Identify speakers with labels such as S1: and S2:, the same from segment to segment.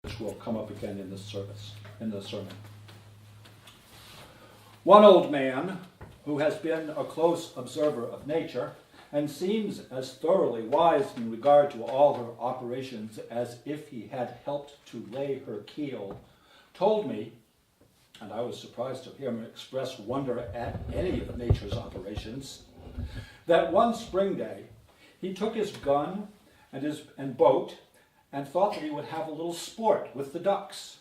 S1: which will come up again in this sermon. One old man who has been a close observer of nature and seems as thoroughly wise in regard to all her operations as if he had helped to lay her keel, told me, and I was surprised to hear him express wonder at any of nature's operations, that one spring day he took his gun and boat and thought that he would have a little sport with the ducks.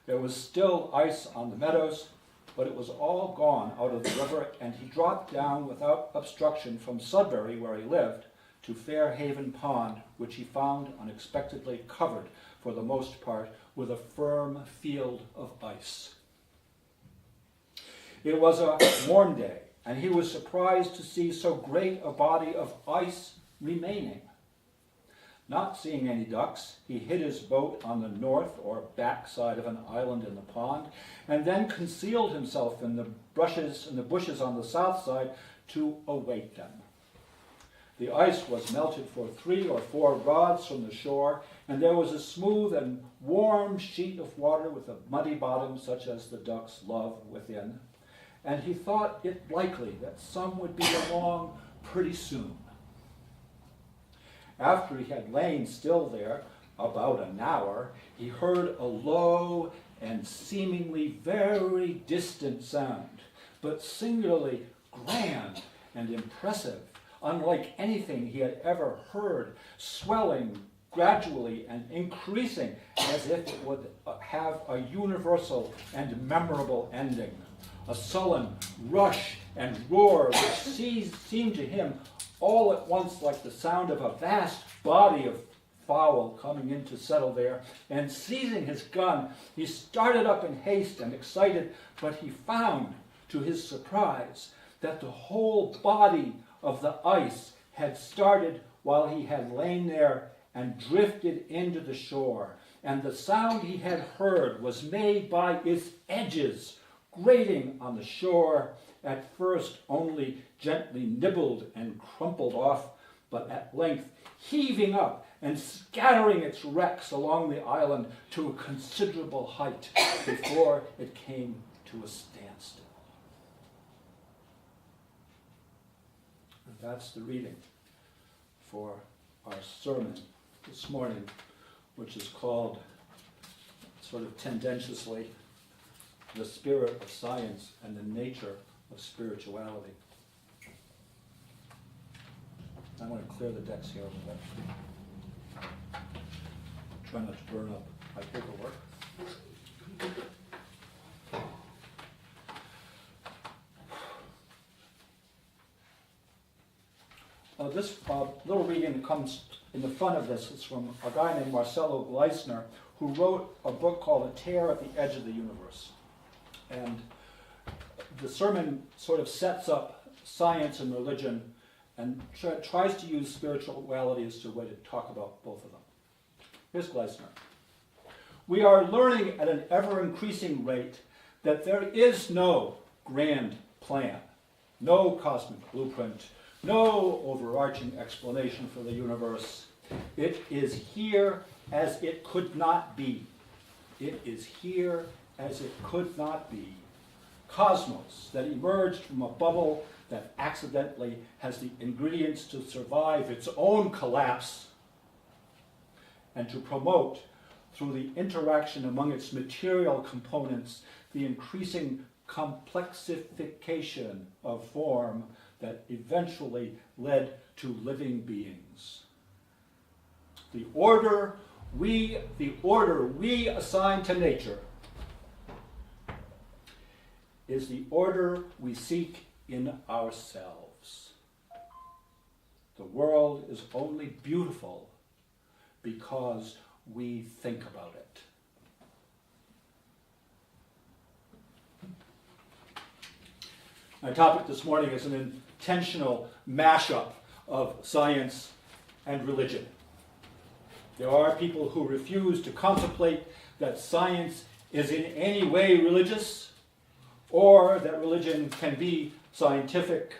S1: There was still ice on the meadows, but it was all gone out of the river, and he dropped down without obstruction from Sudbury, where he lived, to Fairhaven Pond, which he found unexpectedly covered, for the most part, with a firm field of ice. It was a warm day, and he was surprised to see so great a body of ice remaining. Not seeing any ducks, he hid his boat on the north or back side of an island in the pond, and then concealed himself in the bushes on the south side to await them. The ice was melted for 3 or 4 rods from the shore, and there was a smooth and warm sheet of water with a muddy bottom such as the ducks love within, and he thought it likely that some would be along pretty soon. After he had lain still there about an hour, he heard a low and seemingly very distant sound, but singularly grand and impressive, unlike anything he had ever heard, swelling gradually and increasing as if it would have a universal and memorable ending. A sullen rush and roar which seemed to him all at once like the sound of a vast body of fowl coming in to settle there, and seizing his gun, he started up in haste and excited, but he found, to his surprise, that the whole body of the ice had started while he had lain there and drifted into the shore, and the sound he had heard was made by its edges grating on the shore, at first only gently nibbled and crumpled off, but at length heaving up and scattering its wrecks along the island to a considerable height before it came to a standstill. And that's the reading for our sermon this morning, which is called, sort of tendentiously, The Spirit of Science and the Nature of Spirituality. I'm going to clear the decks here a little bit. Try not to burn up my paperwork. This little reading comes in the front of this. It's from a guy named Marcelo Gleisner, who wrote a book called A Tear at the Edge of the Universe. And the sermon sort of sets up science and religion and tries to use spirituality as a way to talk about both of them. Here's Gleisner. We are learning at an ever-increasing rate that there is no grand plan, no cosmic blueprint, no overarching explanation for the universe. It is here as it could not be. It is here as it could not be. Cosmos that emerged from a bubble that accidentally has the ingredients to survive its own collapse and to promote, through the interaction among its material components, the increasing complexification of form that eventually led to living beings. The order we assign to nature is the order we seek in ourselves. The world is only beautiful because we think about it. My topic this morning is an intentional mashup of science and religion. There are people who refuse to contemplate that science is in any way religious, or that religion can be scientific.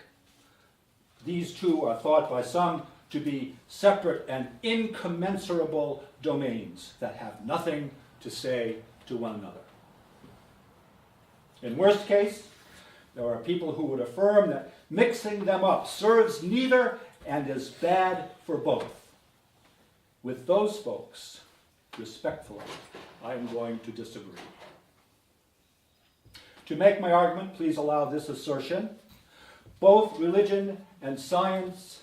S1: These two are thought by some to be separate and incommensurable domains that have nothing to say to one another. In worst case, there are people who would affirm that mixing them up serves neither and is bad for both. With those folks, respectfully, I am going to disagree. To make my argument, please allow this assertion. Both religion and science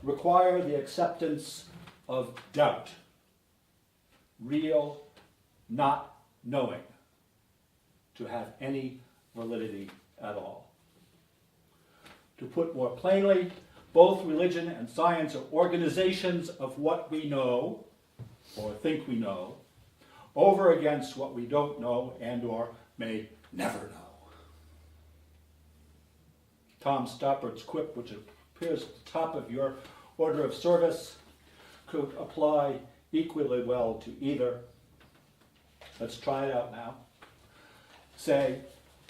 S1: require the acceptance of doubt, real not knowing, to have any validity at all. To put more plainly, both religion and science are organizations of what we know, or think we know, over against what we don't know and or may never know. Tom Stoppart's quip, which appears at the top of your order of service, could apply equally well to either. Let's try it out now. Say,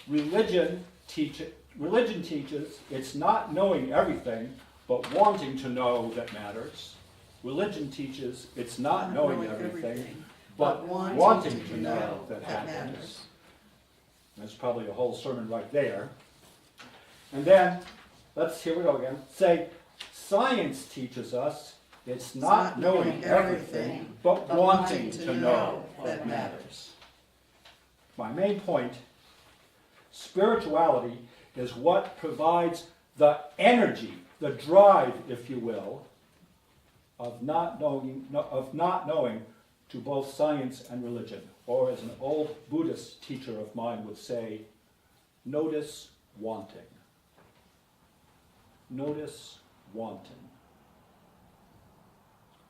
S1: religion teaches it's not knowing everything, but wanting to know that matters. Religion teaches it's not knowing everything, but wanting to know that happens. That's probably a whole sermon right there. And then, here we go again. Say, science teaches us it's not knowing everything, but wanting to know that matters. My main point, spirituality is what provides the energy, the drive, if you will, of not knowing to both science and religion. Or as an old Buddhist teacher of mine would say, notice wanting. Notice wanting.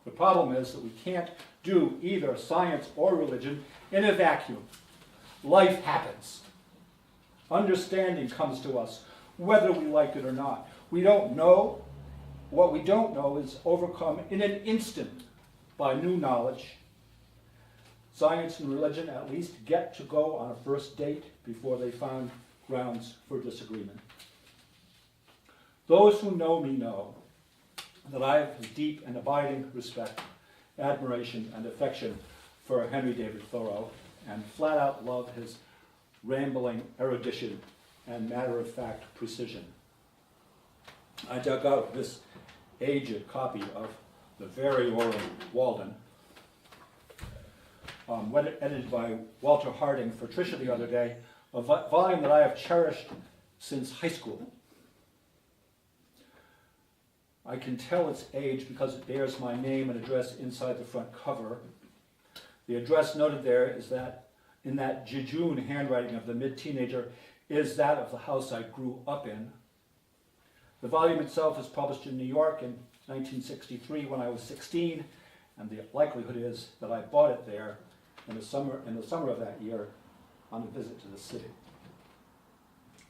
S1: The problem is that we can't do either science or religion in a vacuum. Life happens. Understanding comes to us, whether we like it or not. We don't know. What we don't know is overcome in an instant by new knowledge. Science and religion at least get to go on a first date before they find grounds for disagreement. Those who know me know that I have a deep and abiding respect, admiration, and affection for Henry David Thoreau, and flat out love his rambling erudition and matter-of-fact precision. I dug out this aged copy of the Variorum Walden, edited by Walter Harding for Tricia the other day, a volume that I have cherished since high school. I can tell its age because it bears my name and address inside the front cover. The address noted there is that, in that jejune handwriting of the mid-teenager, is that of the house I grew up in. The volume itself was published in New York in 1963 when I was 16, and the likelihood is that I bought it there in the summer of that year on a visit to the city.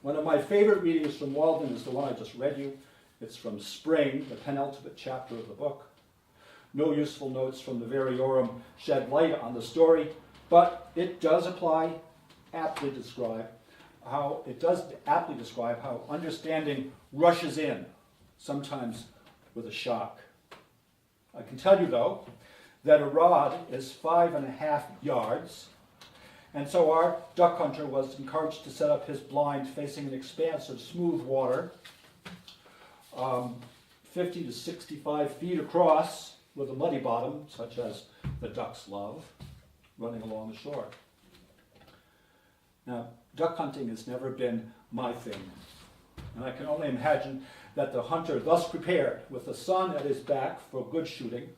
S1: One of my favorite readings from Walden is the one I just read you. It's from Spring, the penultimate chapter of the book. No useful notes from the Variorum shed light on the story, but it does aptly describe how understanding rushes in, sometimes with a shock. I can tell you, though, that a rod is 5.5 yards, and so our duck hunter was encouraged to set up his blind facing an expanse of smooth water, 50 to 65 feet across, with a muddy bottom, such as the ducks love, running along the shore. Now, duck hunting has never been my thing, and I can only imagine that the hunter, thus prepared, with the sun at his back for good shooting,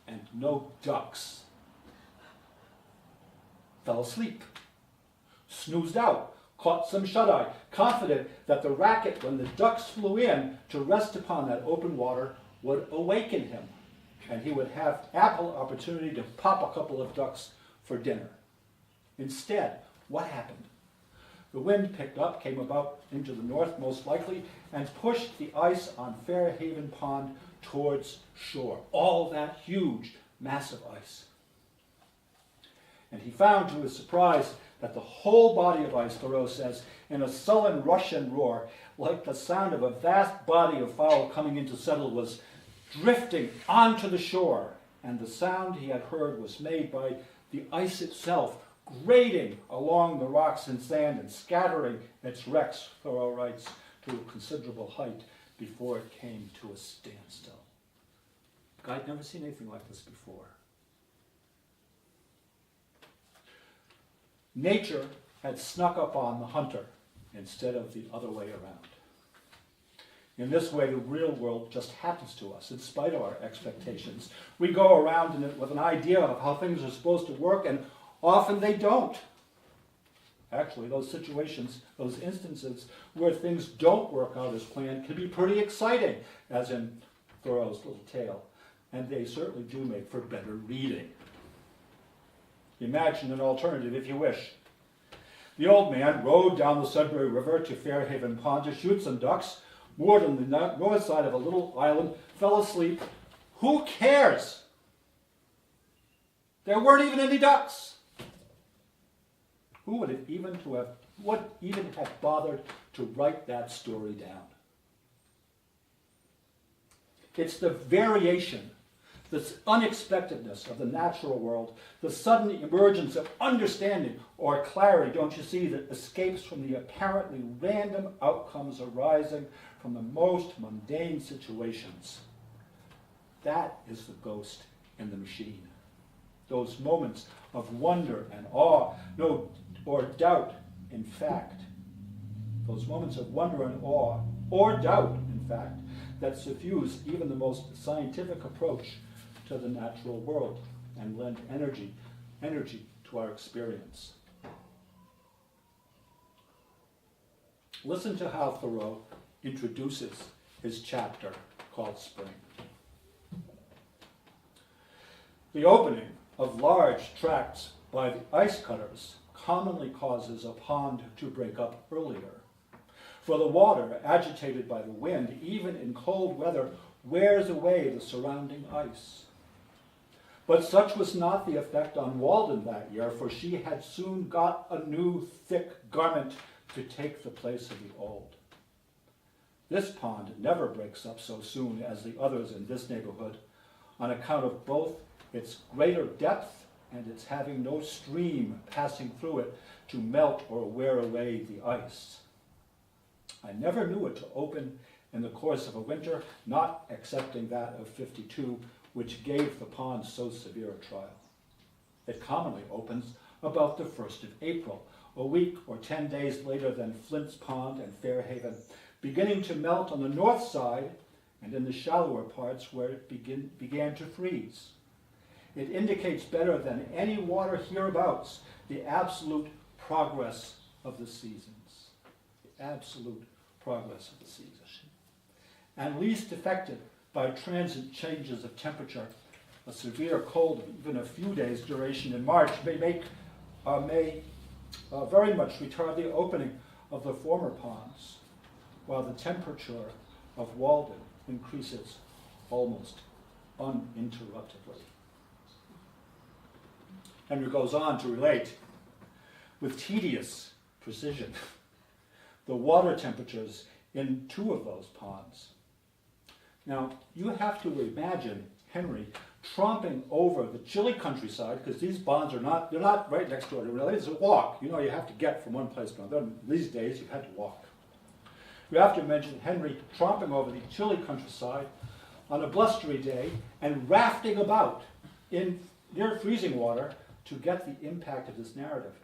S1: and no ducks, fell asleep, snoozed out, caught some shut-eye, confident that the racket, when the ducks flew in to rest upon that open water, would awaken him, and he would have ample opportunity to pop a couple of ducks for dinner. Instead, what happened? The wind picked up, came about into the north most likely, and pushed the ice on Fairhaven Pond towards shore. All that huge, massive ice. And he found to his surprise that the whole body of ice, Thoreau says, in a sullen Russian roar, like the sound of a vast body of fowl coming in to settle, was drifting onto the shore, and the sound he had heard was made by the ice itself grating along the rocks and sand and scattering its wrecks, Thoreau writes, to a considerable height before it came to a standstill. I'd never seen anything like this before. Nature had snuck up on the hunter instead of the other way around. In this way, the real world just happens to us in spite of our expectations. We go around in it with an idea of how things are supposed to work, and often they don't. Actually, those situations, those instances where things don't work out as planned can be pretty exciting, as in Thoreau's little tale, and they certainly do make for better reading. Imagine an alternative if you wish. The old man rowed down the Sudbury River to Fairhaven Pond to shoot some ducks, moored on the north side of a little island, fell asleep. Who cares? There weren't even any ducks. Who would even have bothered to write that story down? It's the variation, the unexpectedness of the natural world, the sudden emergence of understanding or clarity, don't you see, that escapes from the apparently random outcomes arising from the most mundane situations. That is the ghost in the machine. Those moments of wonder and awe, or doubt, in fact. Those moments of wonder and awe, or doubt, in fact, that suffuse even the most scientific approach to the natural world and lend energy to our experience. Listen to how Thoreau introduces his chapter called Spring. The opening of large tracts by the ice cutters commonly causes a pond to break up earlier. For the water, agitated by the wind, even in cold weather, wears away the surrounding ice. But such was not the effect on Walden that year, for she had soon got a new thick garment to take the place of the old. This pond never breaks up so soon as the others in this neighborhood, on account of both its greater depth and its having no stream passing through it to melt or wear away the ice. I never knew it to open in the course of a winter, not excepting that of '52, which gave the pond so severe a trial. It commonly opens about the 1st of April, a week or 10 days later than Flint's Pond and Fairhaven, beginning to melt on the north side and in the shallower parts where it began to freeze. It indicates better than any water hereabouts the absolute progress of the seasons. The absolute progress of the seasons. And least affected by transient changes of temperature. A severe cold of even a few days' duration in March may very much retard the opening of the former ponds, while the temperature of Walden increases almost uninterruptedly. Henry goes on to relate with tedious precision the water temperatures in 2 of those ponds. Now, you have to imagine Henry tromping over the chilly countryside, because these ponds they're not right next to it. It's a walk. You have to get from one place to another. These days, you had to walk. You have to imagine Henry tromping over the chilly countryside on a blustery day and rafting about in near freezing water to get the impact of this narrative.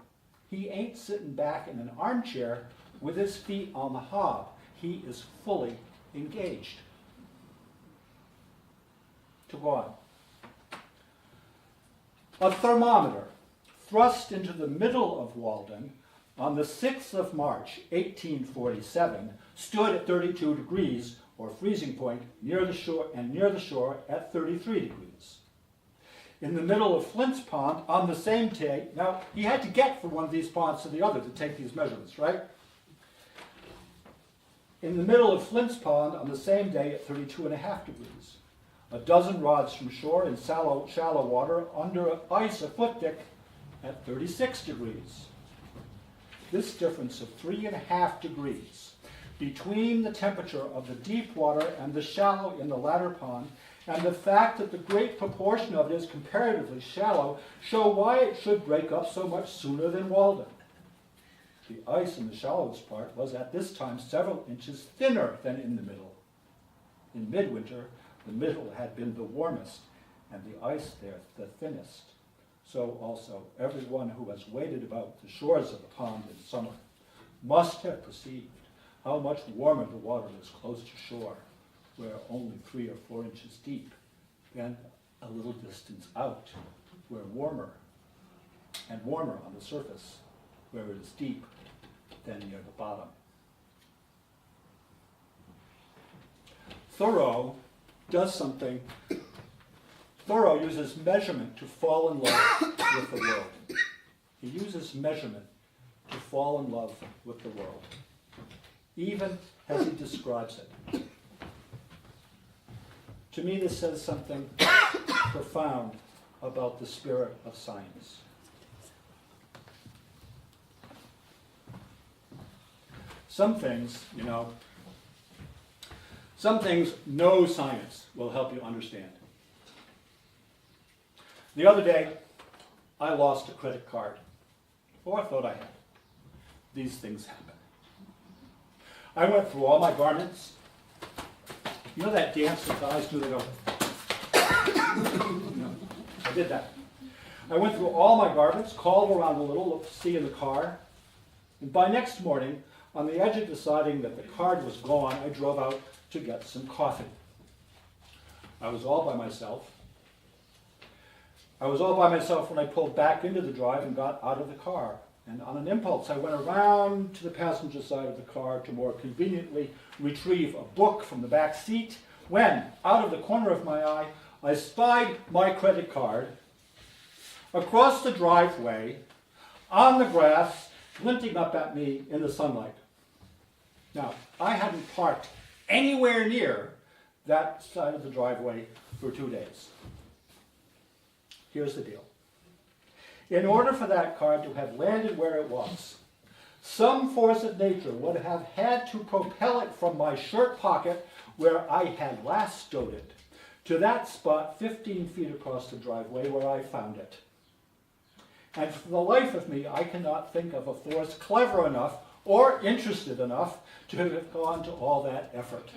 S1: He ain't sitting back in an armchair with his feet on the hob. He is fully engaged. To go on. A thermometer thrust into the middle of Walden on the 6th of March, 1847, stood at 32 degrees, or freezing point, near the shore at 33 degrees. In the middle of Flint's Pond, on the same day, now he had to get from one of these ponds to the other to take these measurements, right? In the middle of Flint's Pond, on the same day at 32.5 degrees. A dozen rods from shore in shallow water under ice a foot thick at 36 degrees. This difference of 3.5 degrees between the temperature of the deep water and the shallow in the latter pond and the fact that the great proportion of it is comparatively shallow show why it should break up so much sooner than Walden. The ice in the shallowest part was at this time several inches thinner than in the middle. In midwinter, the middle had been the warmest, and the ice there the thinnest. So also everyone who has waded about the shores of the pond in summer must have perceived how much warmer the water is close to shore, where only 3 or 4 inches deep, than a little distance out, where warmer and warmer on the surface, where it is deep, than near the bottom. Thoreau does something. Thoreau uses measurement to fall in love with the world. He uses measurement to fall in love with the world, even as he describes it. To me, this says something profound about the spirit of science. Some things, no science will help you understand. The other day, I lost a credit card, or I thought I had. These things happen. I went through all my garments. You know that dance that guys do? They go. I did that. I went through all my garments, called around a little, looked to see in the car, and by next morning, on the edge of deciding that the card was gone, I drove out to get some coffee. I was all by myself. I was all by myself when I pulled back into the drive and got out of the car. And on an impulse, I went around to the passenger side of the car to more conveniently retrieve a book from the back seat, when, out of the corner of my eye, I spied my credit card across the driveway, on the grass, glinting up at me in the sunlight. Now, I hadn't parked anywhere near that side of the driveway for 2 days. Here's the deal. In order for that card to have landed where it was, some force of nature would have had to propel it from my shirt pocket, where I had last stowed it, to that spot 15 feet across the driveway where I found it. And for the life of me, I cannot think of a force clever enough or interested enough to have gone to all that effort.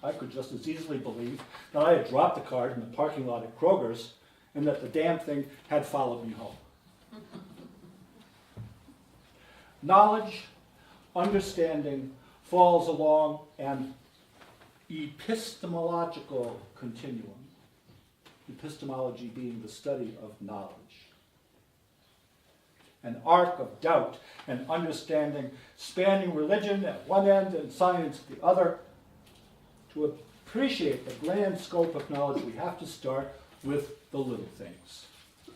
S1: I could just as easily believe that I had dropped the card in the parking lot at Kroger's and that the damn thing had followed me home. Knowledge, understanding, falls along an epistemological continuum. Epistemology being the study of knowledge. An arc of doubt and understanding spanning religion at one end and science at the other. To appreciate the grand scope of knowledge, we have to start with the little things.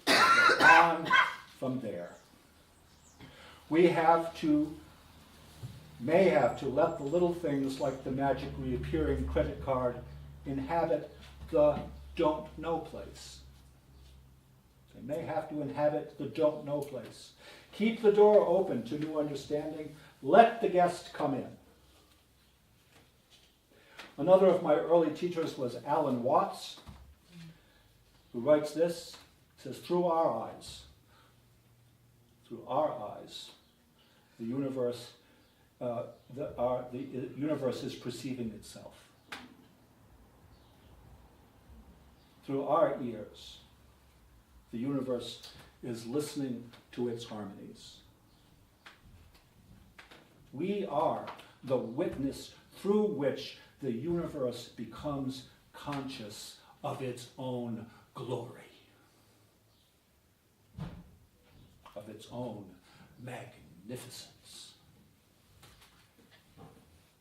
S1: Go on from there. We may have to let the little things like the magic reappearing credit card inhabit the don't know place. They may have to inhabit the don't know place. Keep the door open to new understanding. Let the guest come in. Another of my early teachers was Alan Watts, who writes this. He says, through our eyes, the universe is perceiving itself. Through our ears, the universe is listening to its harmonies. We are the witness through which the universe becomes conscious of its own glory, of its own magnificence.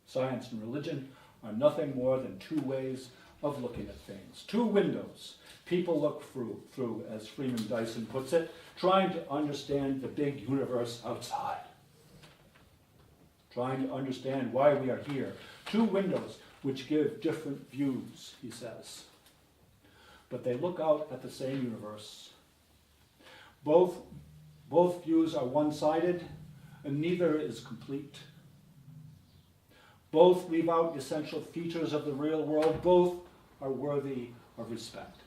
S1: Science and religion are nothing more than two ways of looking at things, two windows people look through, as Freeman Dyson puts it, trying to understand the big universe outside, trying to understand why we are here. Two windows which give different views, he says. But they look out at the same universe. Both views are one-sided, and neither is complete. Both leave out essential features of the real world. Both are worthy of respect.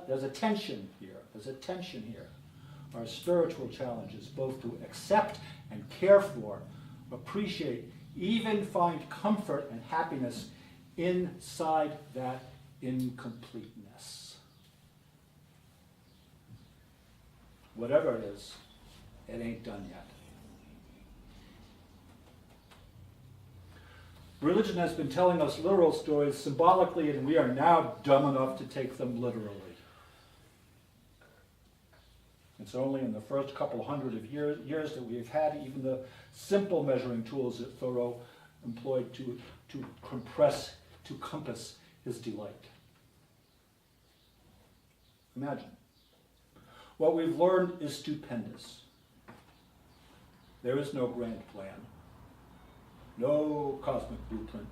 S1: There's a tension here. There's a tension here. Our spiritual challenges, both to accept and care for, appreciate, even find comfort and happiness inside that incompleteness. Whatever it is, it ain't done yet. Religion has been telling us literal stories symbolically, and we are now dumb enough to take them literally. It's only in the first couple hundred of years that we have had even the simple measuring tools that Thoreau employed to compass his delight. Imagine. What we've learned is stupendous. There is no grand plan, no cosmic blueprint,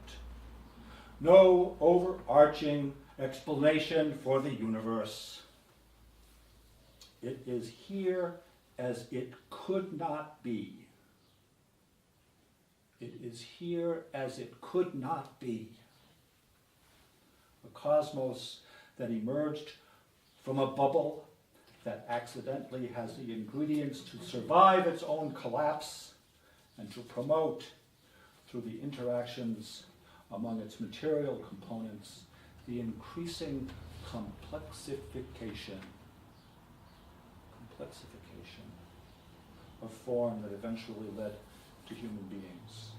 S1: no overarching explanation for the universe. It is here as it could not be. It is here as it could not be. A cosmos that emerged from a bubble that accidentally has the ingredients to survive its own collapse and to promote, through the interactions among its material components, the increasing complexification of form that eventually led to human beings.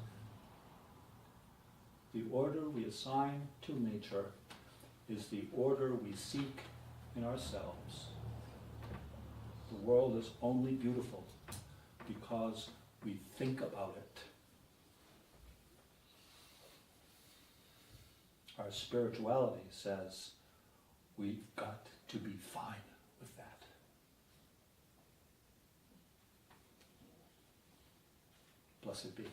S1: The order we assign to nature is the order we seek in ourselves. The world is only beautiful because we think about it. Our spirituality says we've got to be fine with that. Blessed be.